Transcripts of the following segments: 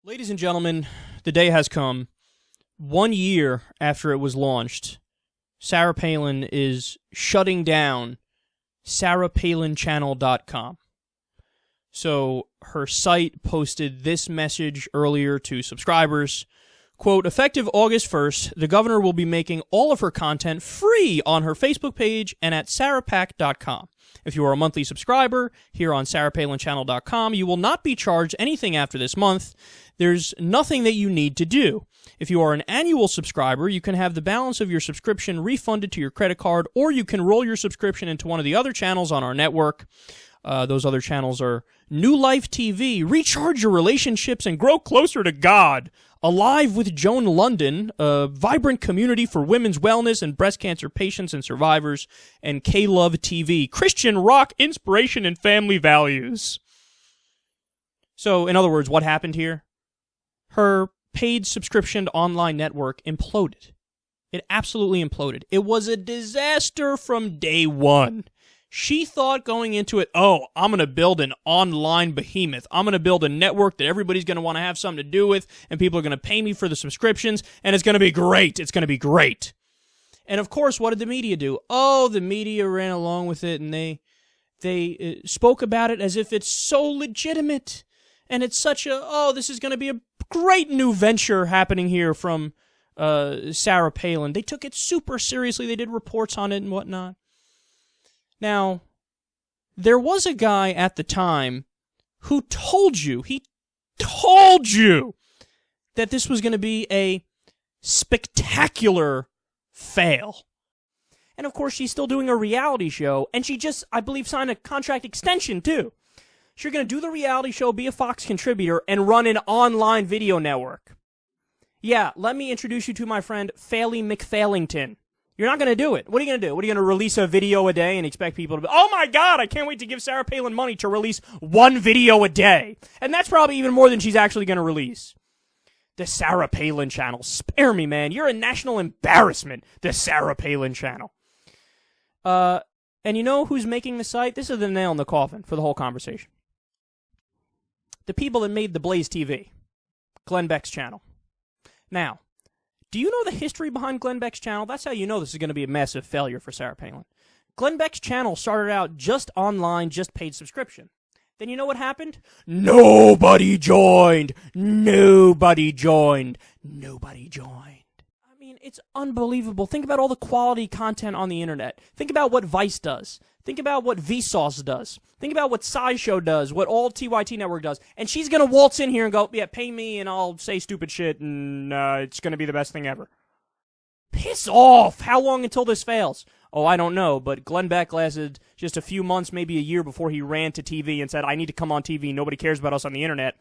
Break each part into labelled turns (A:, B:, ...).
A: Ladies and gentlemen, the day has come. 1 year after it was launched, Sarah Palin is shutting down SarahPalinChannel.com. So her site posted this message earlier to subscribers. Quote, effective August 1st, the governor will be making all of her content free on her Facebook page and at SarahPac.com. If you are a monthly subscriber here on SarahPalinChannel.com, you will not be charged anything after this month. There's nothing that you need to do. If you are an annual subscriber, you can have the balance of your subscription refunded to your credit card, or you can roll your subscription into one of the other channels on our network. Those other channels are New Life TV, Recharge Your Relationships and Grow Closer to God, Alive with Joan London, a vibrant community for women's wellness and breast cancer patients and survivors, and K-Love TV, Christian rock, inspiration, and family values. So, in other words, what happened here? Her paid subscription online network imploded. It absolutely imploded. It was a disaster from day one. She thought going into it, oh, I'm going to build an online behemoth. I'm going to build a network that everybody's going to want to have something to do with, and people are going to pay me for the subscriptions, and it's going to be great. It's going to be great. And of course, what did the media do? Oh, the media ran along with it, and they spoke about it as if it's so legitimate. And it's such a, oh, this is going to be a great new venture happening here from Sarah Palin. They took it super seriously. They did reports on it and whatnot. Now, there was a guy at the time who told you that this was going to be a spectacular fail. And of course, she's still doing a reality show, and she just, I believe, signed a contract extension, too. She's going to do the reality show, be a Fox contributor, and run an online video network. Yeah, let me introduce you to my friend, Faily McFailington. You're not going to do it. What are you going to do? What are you going to release a video a day and expect people to be, oh my God, I can't wait to give Sarah Palin money to release one video a day. And that's probably even more than she's actually going to release. The Sarah Palin channel. Spare me, man. You're a national embarrassment, the Sarah Palin channel. And you know who's making the site? This is the nail in the coffin for the whole conversation. The people that made the Blaze TV. Glenn Beck's channel. Now, do you know the history behind Glenn Beck's channel? That's how you know this is going to be a massive failure for Sarah Palin. Glenn Beck's channel started out just online, just paid subscription. Then you know what happened? Nobody joined. Nobody joined. Nobody joined. I mean, it's unbelievable. Think about all the quality content on the internet. Think about what Vice does. Think about what Vsauce does. Think about what SciShow does, what all TYT Network does. And she's going to waltz in here and go, yeah, pay me and I'll say stupid shit and it's going to be the best thing ever. Piss off! How long until this fails? Oh, I don't know, but Glenn Beck lasted just a few months, maybe a year before he ran to TV and said, I need to come on TV. Nobody cares about us on the internet.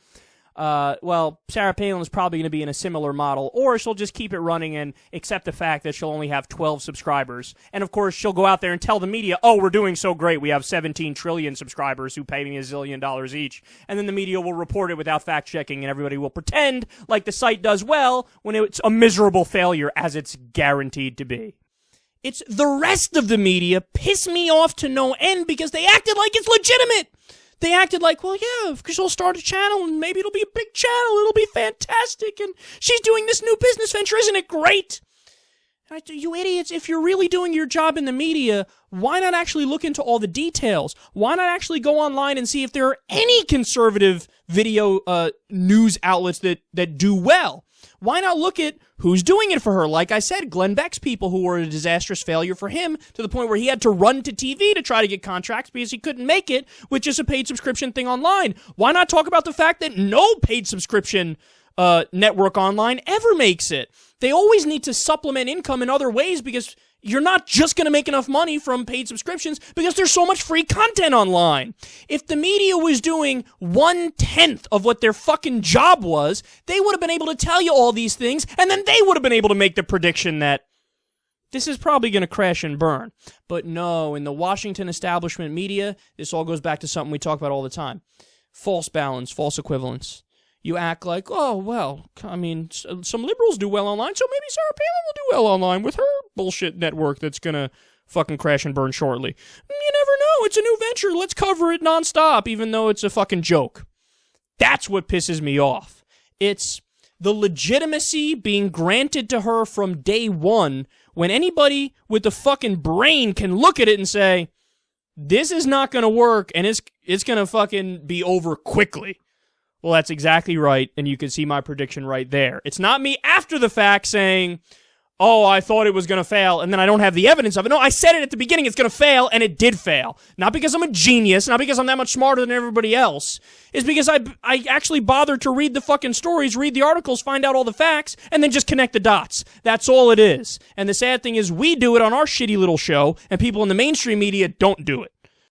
A: Well, Sarah Palin is probably going to be in a similar model, or she'll just keep it running and accept the fact that she'll only have 12 subscribers. And, of course, she'll go out there and tell the media, oh, we're doing so great. We have 17 trillion subscribers who pay me $1 zillion each. And then the media will report it without fact-checking, and everybody will pretend like the site does well when it's a miserable failure, as it's guaranteed to be. It's the rest of the media piss me off to no end because they acted like it's legitimate. They acted like, well, yeah, because she'll start a channel and maybe it'll be a big channel. It'll be fantastic. And she's doing this new business venture. Isn't it great? You idiots, if you're really doing your job in the media, why not actually look into all the details? Why not actually go online and see if there are any conservative video news outlets that do well? Why not look at who's doing it for her? Like I said, Glenn Beck's people who were a disastrous failure for him to the point where he had to run to TV to try to get contracts because he couldn't make it with just a paid subscription thing online. Why not talk about the fact that no paid subscription network online ever makes it? They always need to supplement income in other ways because you're not just going to make enough money from paid subscriptions because there's so much free content online. If the media was doing 1/10 of what their fucking job was, they would have been able to tell you all these things, and then they would have been able to make the prediction that this is probably going to crash and burn. But no, in the Washington establishment media, this all goes back to something we talk about all the time. False balance, false equivalence. You act like, oh, well, I mean, some liberals do well online, so maybe Sarah Palin will do well online with her bullshit network that's going to fucking crash and burn shortly. You never know. It's a new venture. Let's cover it nonstop, even though it's a fucking joke. That's what pisses me off. It's the legitimacy being granted to her from day one when anybody with the fucking brain can look at it and say, this is not going to work and it's going to fucking be over quickly. Well, that's exactly right, and you can see my prediction right there. It's not me after the fact saying, oh, I thought it was going to fail, and then I don't have the evidence of it. No, I said it at the beginning, it's going to fail, and it did fail. Not because I'm a genius, not because I'm that much smarter than everybody else. It's because I actually bothered to read the fucking stories, read the articles, find out all the facts, and then just connect the dots. That's all it is. And the sad thing is we do it on our shitty little show, and people in the mainstream media don't do it.